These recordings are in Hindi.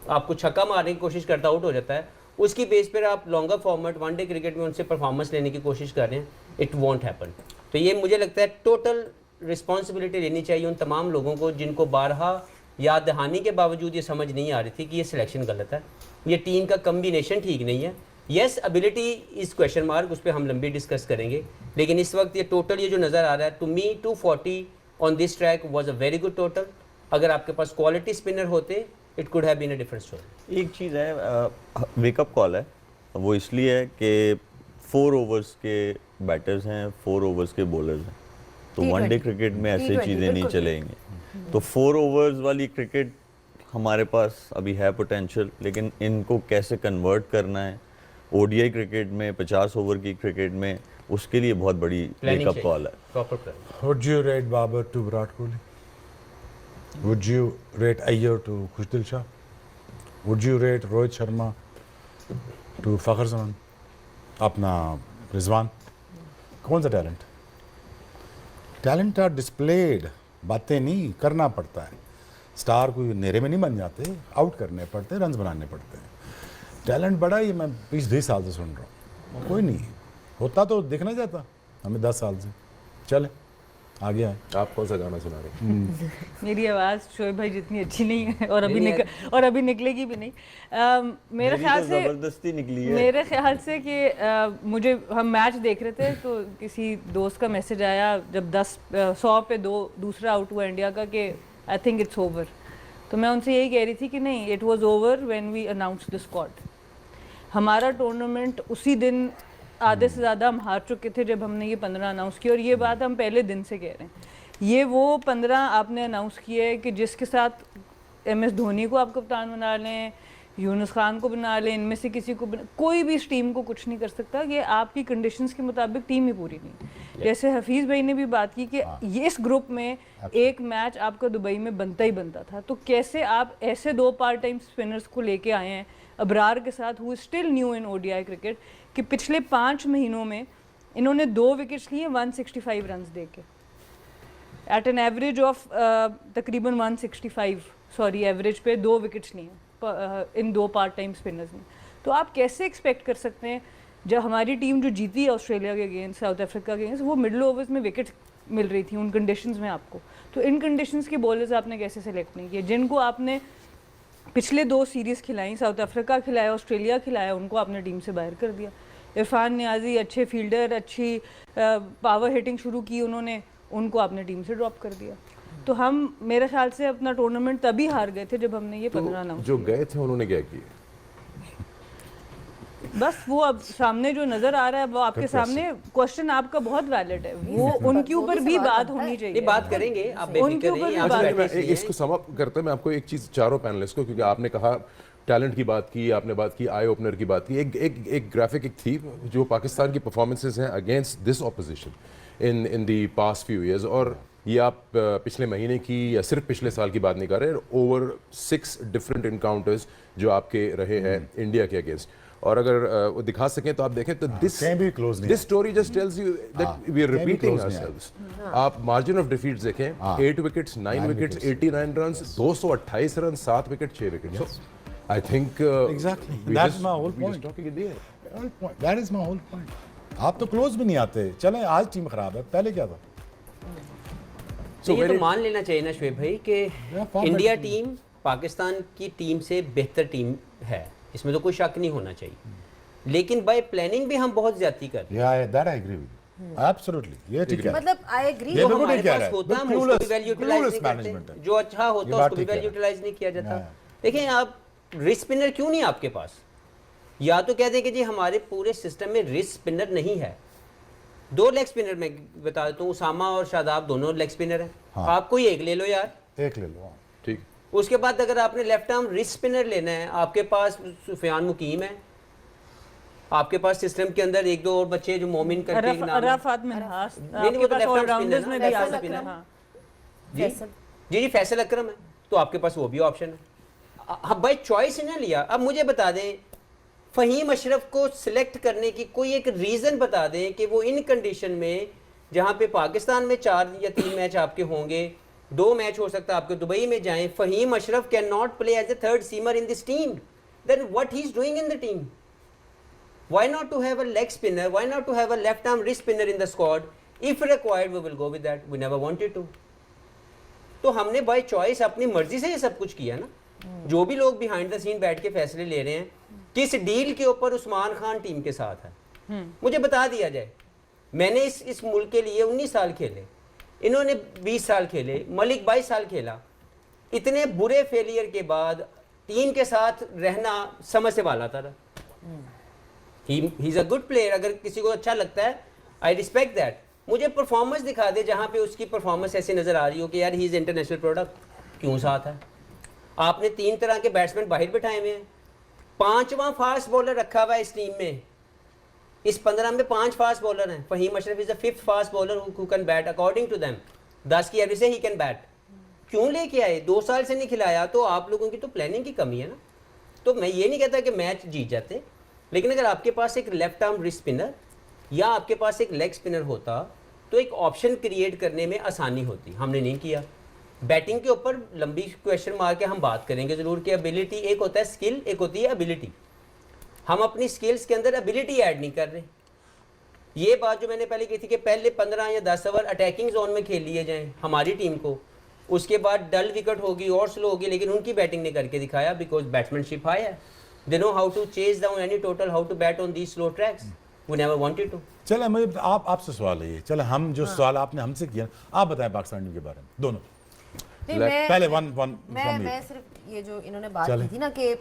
आपको छक्का मारने की कोशिश करता आउट हो जाता है, उसकी बेस पर आप लॉन्गर फॉर्मेट वनडे क्रिकेट में उनसे परफॉर्मेंस लेने की कोशिश कर रहे हैं, इट वॉन्ट हैपन। तो ये मुझे लगता है टोटल रिस्पॉन्सिबिलिटी लेनी चाहिए उन तमाम लोगों को जिनको बारहा याद दहानी के बावजूद ये समझ नहीं आ रही थी कि ये सिलेक्शन गलत है, ये टीम का कम्बिनेशन ठीक नहीं है। Yes ability is question mark, उस पर हम लंबी डिस्कस करेंगे, लेकिन इस वक्त ये टोटल ये जो नज़र आ रहा है, to me 240 on this track was a very good total. अगर आपके पास क्वालिटी स्पिनर होते it could have been a different story. एक चीज़ है, वेकअप कॉल है, वो इसलिए है कि 4 ओवर्स के बैटर्स हैं, 4 ओवर्स के बॉलर्स हैं, तो वनडे क्रिकेट में ऐसी चीज़ें नहीं चलेंगी। तो 4 ओवर्स वाली क्रिकेट हमारे पास अभी है पोटेंशियल, लेकिन इनको कैसे कन्वर्ट करना है ओडीआई क्रिकेट में, 50 ओवर की क्रिकेट में, उसके लिए बहुत बड़ी वेकअप कॉल है। Proper plan. Would you rate Babar to Virat Kohli? Would you rate Iyer to Khushdil Shah? Would you rate Rohit Sharma to Fakhar Zaman? अपना रिजवान, कौन सा टैलेंट? टैलेंट आर डिस्प्लेड, बातें नहीं करना पड़ता है। स्टार कोई नेरे में नहीं बन जाते, आउट करने पड़ते, रन्स बनाने पड़ते हैं। टैलेंट बड़ा ही मैं 20-20 साल से सुन रहा हूँ, कोई नहीं होता तो दिखना जाता हमें 10 साल से। चले आगे आए। आप कौन सा गाना सुना रहे हैं? मेरी आवाज़ शोएब भाई जितनी अच्छी नहीं है और अभी निकलेगी भी नहीं। मेरे ख्याल से ज़बरदस्ती निकली है। मेरे ख्याल से कि मुझे, हम मैच देख रहे थे तो किसी दोस्त का मैसेज आया जब 100 पे 2 दूसरा आउट हुआ इंडिया का कि आई थिंक इट्स ओवर। तो मैं उनसे यही कह रही थी कि नहीं, it was over when we announce the squad. हमारा टूर्नामेंट उसी दिन आधे से ज़्यादा हम हार चुके थे जब हमने ये 15 अनाउंस किया, और ये बात हम पहले दिन से कह रहे हैं। ये वो 15 आपने अनाउंस किए है कि जिसके साथ MS धोनी को आप कप्तान बना लें, यूनुस खान को बना लें, इनमें से किसी को कोई भी इस टीम को कुछ नहीं कर सकता। ये आपकी कंडीशंस के मुताबिक टीम ही पूरी नहीं। जैसे हफीज़ भाई ने भी बात की कि ये इस ग्रुप में एक मैच आपका दुबई में बनता ही बनता था, तो कैसे आप ऐसे 2 पार्ट टाइम स्पिनर्स को लेके आए हैं अबरार के साथ, who is still new in ODI cricket, कि पिछले 5 महीनों में इन्होंने 2 विकेट्स लिए 165 रन्स दे के, एट एन एवरेज ऑफ तकरीबन 165 एवरेज पे 2 विकेट्स लिए इन 2 पार्ट टाइम स्पिनर्स ने। तो आप कैसे एक्सपेक्ट कर सकते हैं, जब हमारी टीम जो जीती है ऑस्ट्रेलिया के अगेंस्ट, साउथ अफ्रीका के अगेंस्ट, वो मिडल ओवर्स में विकेट मिल रही थी उन कंडीशंस में आपको, तो इन कंडीशंस के बॉलर्स आपने कैसे सेलेक्ट नहीं किए, जिनको आपने पिछले 2 सीरीज़ खिलाई, साउथ अफ्रीका खिलाया, ऑस्ट्रेलिया खिलाया, उनको आपने टीम से बाहर कर दिया। इरफान नियाजी अच्छे फील्डर, अच्छी पावर हिटिंग शुरू की उन्होंने, उनको आपने टीम से ड्रॉप कर दिया। तो हम मेरे ख्याल से अपना टूर्नामेंट तभी हार गए थे जब हमने ये 15 अनाउंस जो गए थे उन्होंने क्या किया? बस वो अब सामने जो नजर आ रहा है वो आपके सामने, क्वेश्चन आपका बहुत वैलिड है, वो उनके ऊपर भी बात होनी चाहिए। ये बात करेंगे आप बेफिक्र रहिए, आप अच्छा, मैं बैठे हैं। इसको सम अप करते हैं, मैं आपको एक चीज़, चारों पैनलिस्ट को, क्योंकि आपने कहा टैलेंट की बात की, आपने बात की आई ओपनर की बात की, एक ग्राफिक एक थी जो पाकिस्तान की परफॉर्मेंसेस हैं against this opposition in the past few years, और ये आप पिछले महीने की या सिर्फ पिछले साल की बात नहीं कर रहे, ओवर 6 डिफरेंट इनकाउंटर्स जो आपके रहे हैं इंडिया के अगेंस्ट। और अगर वो दिखा सकें तो आप देखें तो this story just tells you that we are repeating ourselves. आप मार्जिन ऑफ डिफीट्स देखें, 8 wickets, 9 wickets, 89 runs, 228 run, 7 wicket, 6 wicket. So I think exactly that's my whole point, that is my whole point. आप तो क्लोज भी नहीं आते। चलें, आज टीम खराब है, पहले क्या था? तो ये तो मान लेना चाहिए ना शोएब भाई कि इंडिया टीम पाकिस्तान की टीम से बेहतर टीम है, इसमें तो कोई शक नहीं होना चाहिए, लेकिन बाय प्लानिंग भी हम बहुत ज्यादती कर रहे हैं। या that I agree with, absolutely, ये ठीक है। मतलब आई एग्री। जो हमारे पास होता है हम उसको भी वैल्यू यूटिलाइज नहीं करते, जो अच्छा होता है उसको भी वैल्यू यूटिलाइज नहीं किया जाता। देखिए, आप रिस्ट स्पिनर क्यों नहीं आपके पास? या तो कह दें कि जी हमारे पूरे सिस्टम में रिस्ट स्पिनर नहीं है। 2 लेग स्पिनर मैं बता देता हूँ, उसामा और शादाब दोनों लेग स्पिनर हैं। आप कोई एक ले लो यार, एक ले लो, ठीक। उसके बाद अगर आपने लेफ्ट आर्म रिस्ट स्पिनर लेना है, आपके पास सुफियान मुकीम है, आपके पास सिस्टम के अंदर 1-2 और बच्चे जो मोमिन करके एक नाम है। अराफात मिन्हास, नहीं, वो तो लेफ्ट आर्म ऑलराउंडर्स में भी आ सकते हैं। जी फैसल अकरम है, तो आपके पास वो भी ऑप्शन है। बाय चॉइस ही ना लिया। अब मुझे बता दें, फ़हीम अशरफ को सिलेक्ट करने की कोई एक रीज़न बता दें कि वो इन कंडीशन में, जहाँ पे पाकिस्तान में 4 या 3 मैच आपके होंगे, 2 मैच हो सकता है आपके दुबई में जाएं, Faheem Ashraf can not play as a third seamer in this team, then what he is doing in the team? Why not to have a leg spinner? Why not to have a left arm wrist spinner in the squad? If required, we will go with that. We never wanted to. तो हमने बाय चॉइस अपनी मर्जी से ये सब कुछ किया ना। जो भी लोग बिहाइंड द सीन बैठ के फैसले ले रहे हैं, किस डील के ऊपर उस्मान खान टीम के साथ है, मुझे बता दिया जाए। मैंने इस मुल्क के लिए 19 साल खेले, इन्होंने 20 साल खेले, मलिक 22 साल खेला। इतने बुरे फेलियर के बाद टीम के साथ रहना समझ से वाला था। He is a good player, अगर किसी को अच्छा लगता है आई रिस्पेक्ट दैट। मुझे परफॉर्मेंस दिखा दे जहाँ पे उसकी परफॉर्मेंस ऐसी नज़र आ रही हो कि यार ही इज़ इंटरनेशनल प्रोडक्ट, क्यों साथ है? आपने 3 तरह के बैट्समैन बाहर बिठाए हुए हैं, 5वां फास्ट बॉलर रखा हुआ है इस टीम में। इस 15 में 5 फास्ट बॉलर हैं। Faheem Ashraf is the 5th fast bowler who can bat according to them. 10 की एवरेज से ही कैन बैट। क्यों लेके आए? 2 साल से नहीं खिलाया, तो आप लोगों की तो प्लानिंग की कमी है ना। तो मैं ये नहीं कहता कि मैच जीत जाते, लेकिन अगर आपके पास एक लेफ्ट आर्म रिस्ट स्पिनर या आपके पास एक लेग स्पिनर होता तो एक ऑप्शन क्रिएट करने में आसानी होती। हमने नहीं किया। बैटिंग के ऊपर लंबी क्वेश्चन मार के हम बात करेंगे ज़रूर कि एबिलिटी एक होता है स्किल, एक होती है एबिलिटी। हम अपनी स्किल्स के अंदर एबिलिटी ऐड नहीं कर रहे। ये बात जो मैंने पहले की थी कि पहले 15 या 10 ओवर अटैकिंग जोन में खेल लिए जाएँ हमारी टीम को, उसके बाद डल विकेट होगी और स्लो होगी, लेकिन उनकी बैटिंग ने करके दिखाया बिकॉज बैट्समैनशिप हाई है। They know how to chase down any total, how to bat on these slow tracks. We never wanted to. चले मुझे आपसे सवाल है ये, चले हम जो सवाल आपने हमसे किया, आप बताएं पाकिस्तान टीम के बारे में दोनों। नहीं, मैं पहले वन मैं सिर्फ ये जो इन्होंने बात की थी ना कि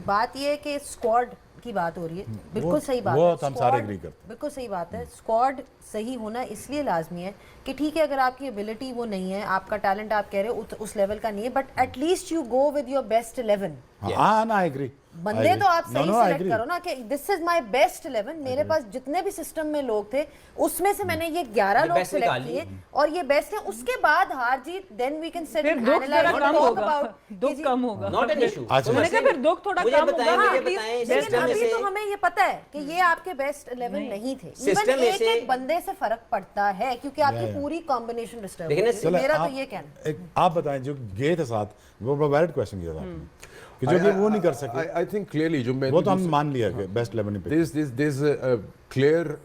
बात ये है कि स्क्वाड की बात हो रही है, बिल्कुल सही बात वो है। तो हम सारे एग्री करते हैं। बिल्कुल सही बात है। स्क्वाड सही होना इसलिए लाजमी है कि ठीक है अगर आपकी एबिलिटी वो नहीं है, आपका टैलेंट आप कह रहे हो उस लेवल का नहीं है, but at least you go with your best 11। हाँ ना, आई एग्री। बंदे तो आप सही सिलेक्ट करो ना कि दिस इज माय बेस्ट 11। मेरे पास जितने भी सिस्टम में लोग थे उसमें से मैंने ये 11 लोग सिलेक्ट किए और ये बेस्ट है। उसके बाद हार जीत then we can set and analyse कम होगा, दुख कम होगा, नॉट एन इशू। मैंने कहा फिर दुख थोड़ा कम होगा। लेकिन अभी तो हमें ये पता है कि ये आपके बेस्ट 11 नहीं थे। इवन एक बंदे से फर्क पड़ता है क्योंकि आपकी पूरी कॉम्बिनेशन डिस्टर्ब है। मेरा तो ये कहना। आप बताएं जो गए थे साथ, वो वैलिड क्वेश्चन किया था आपने कि जो वो नहीं कर सके। I think clearly जो मैं वो तो हम मान लिया कि बेस्ट 11 पे। There's a clear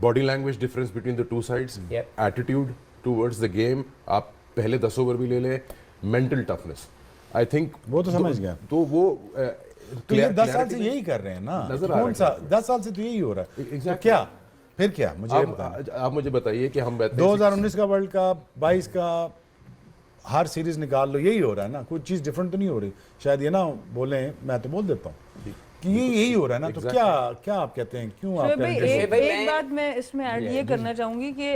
body language difference between the two sides. Yep. Attitude towards the game. आप पहले 10 ओवर भी ले लें, mental toughness. I think वो तो समझ गया। तो वो तो ये 10 साल से यही कर रहे हैं ना, नजर आ कौन सा 10 साल से तो यही हो रहा है। Exactly. तो क्या फिर क्या मुझे बताएं। आप मुझे बताइए कि हम 2019 का वर्ल्ड कप, 22 का हर सीरीज निकाल लो, यही हो रहा है ना, कोई चीज़ डिफरेंट तो नहीं हो रही। शायद ये ना बोले, मैं तो बोल देता हूँ कि ये यही हो रहा है ना। तो क्या क्या आप कहते हैं, क्यों आप कहते हैं? एक बात मैं इसमें ऐड ये करना चाहूँगी कि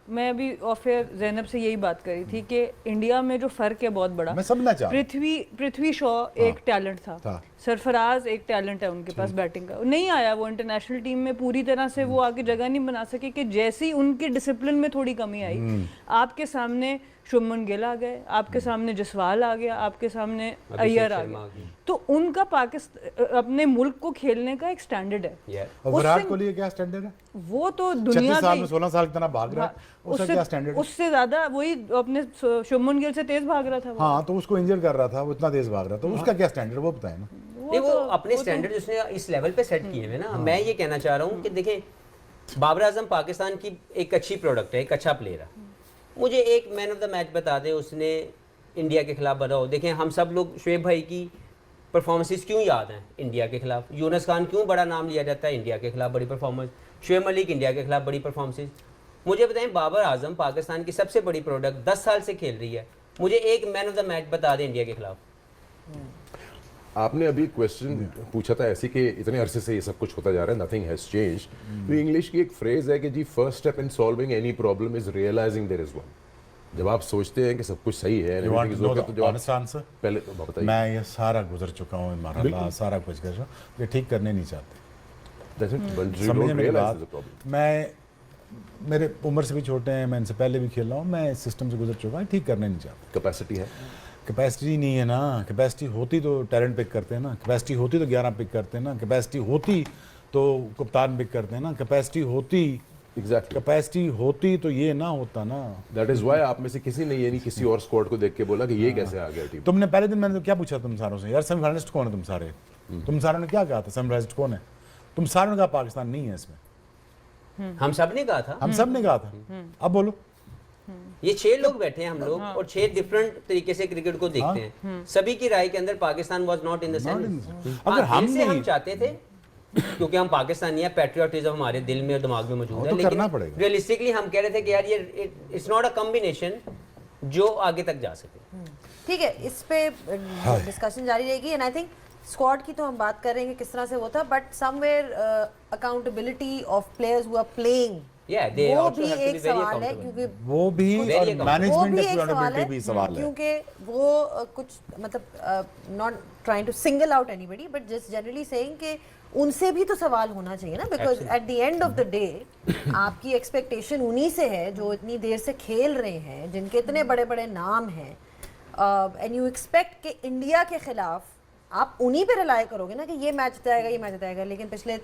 मैं अभी ऑफियर जैनब से यही बात करी थी कि इंडिया में जो फ़र्क है बहुत बड़ा। मैं समझना चाह रहा हूं। पृथ्वी शॉ एक टैलेंट था, सरफराज एक टैलेंट है उनके पास बैटिंग का, नहीं आया वो इंटरनेशनल टीम में पूरी तरह से, वो आगे जगह नहीं बना सके कि जैसी उनके डिसिप्लिन में थोड़ी कमी आई। आपके सामने शुभमन गिल आ गए, आपके सामने जसवाल आ गया, आपके सामने अय्यर आ गया, तो उनका पाकिस्तान अपने मुल्क को खेलने का एक स्टैंडर्ड है। और विराट कोहली क्या स्टैंडर्ड है? वो तो दुनिया साल में 16 साल कितना भाग रहा है, उसका क्या स्टैंडर्ड है? उससे ज्यादा वही अपने शुभमन गिल से तेज भाग रहा था। हाँ, तो उसको इंजर कर रहा था, वो इतना तेज भाग रहा था, उसका क्या स्टैंडर्ड वो बताएं ना। नहीं, वो अपने स्टैंडर्ड उसने इस लेवल पे सेट किए हुए ना। मैं ये कहना चाह रहा हूँ कि देखें, बाबर आजम पाकिस्तान की एक अच्छी प्रोडक्ट है, एक अच्छा प्लेयर है। मुझे एक मैन ऑफ द मैच बता दे उसने इंडिया के खिलाफ बनाओ। देखें, हम सब लोग शुएब भाई की परफॉर्मेंसेस क्यों याद हैं इंडिया के खिलाफ, यूनुस खान क्यों बड़ा नाम लिया जाता है इंडिया के खिलाफ बड़ी परफॉर्मेंस, शुएब मलिक इंडिया के खिलाफ बड़ी परफॉर्मेंसेस। मुझे बताएं, बाबर आजम पाकिस्तान की सबसे बड़ी प्रोडक्ट 10 साल से खेल रही है, मुझे एक मैन ऑफ द मैच बता दें इंडिया के खिलाफ। आपने अभी क्वेश्चन पूछा था ऐसी कि इतने अरसे से ये सब कुछ होता जा रहा है, नथिंग हैज चेंज। तो इंग्लिश की एक फ्रेज है कि the first step in solving any problem is realising there is one. जब आप सोचते हैं कि सब कुछ सही है, पहले तो बताइए। मैं ये सारा गुजर चुका हूँ, मारा सारा कुछ कर रहा हूँ, ये ठीक करने नहीं चाहते। समझिए मेरी बात। मैं मेरे उम्र से भी छोटे हैं, मैं इनसे पहले भी खेल रहा हूँ, मैं इस सिस्टम से गुजर चुका हूँ, ठीक करने नहीं चाहते। कैपेसिटी है, कैपेसिटी नहीं है ना। कैपेसिटी होती तो टैलेंट पिक करते हैं ना, कैपेसिटी होती तो 11 पिक करते हैं ना, कैपेसिटी होती तो कप्तान पिक करते हैं ना, कैपेसिटी होती एग्जैक्टली कैपेसिटी होती तो ये ना होता ना। दैट इज व्हाई आप में से किसी ने ये नहीं किसी और स्क्वाड को देख के बोला कि ये कैसे आ गया टीम। तुमने पहले दिन मैंने तो क्या पूछा तुम सारों से, यार सेमीफाइनलिस्ट कौन है तुम सारे? तुम सारों ने क्या कहा था सेमीफाइनलिस्ट कौन है? तुम सारों ने कहा पाकिस्तान नहीं है इसमें। हम सब ने कहा था, हम सब ने कहा था। अब बोलो। ये 6 लोग बैठे हैं हम लोग और 6 डिफरेंट तरीके से क्रिकेट को देखते हैं। सभी की राय के अंदर Pakistan was not in the semi. अगर हम से हम नहीं चाहते थे क्योंकि हम पाकिस्तानी हैं, पैट्रियोटिज्म हमारे दिल में और दिमाग में मौजूद है, तो करना पड़ेगा। रियलिस्टिकली हम कह रहे थे कि यार ये इट्स नॉट अ कॉम्बिनेशन जो आगे तक जा सके। ठीक है, इस पे डिस्कशन जारी रहेगी एंड आई थिंक स्क्वाड की तो हम बात कर रहे हैं किस तरह से वो था, but somewhere accountability of players who are playing वो भी एक सवाल है, क्योंकि वो भी और वो मैनेजमेंट भी एक सवाल अकाउंटेबिलिटी है भी सवाल है। क्योंकि वो कुछ मतलब not trying to single out anybody but just generally saying कि उनसे भी तो सवाल होना चाहिए ना, because at the end of the day आपकी एक्सपेक्टेशन उन्हीं से है जो इतनी देर से खेल रहे हैं, जिनके इतने बड़े बड़े नाम हैं, एंड यू एक्सपेक्ट कि इंडिया के खिलाफ आप उन्हीं पे रिलाय करोगे ना कि ये मैच जिताएगा ये मैच जिताएगा। लेकिन पिछले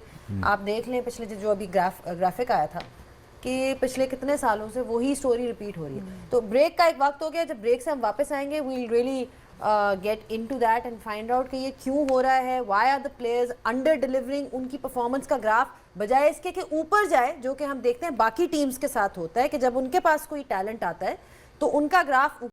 आप देख लें, पिछले जो अभी ग्राफिक आया था कि पिछले कितने सालों से वही स्टोरी रिपीट हो रही है। तो ब्रेक का एक वक्त हो गया, जब ब्रेक से हम वापस आएंगे we will really get into that and find out कि ये क्यों हो रहा है, why are the players under delivering, उनकी परफॉर्मेंस का ग्राफ बजाय इसके कि ऊपर जाए, जो कि हम देखते हैं बाकी टीम्स के साथ होता है कि जब उनके पास कोई टैलेंट आता है तो उनका ग्राफ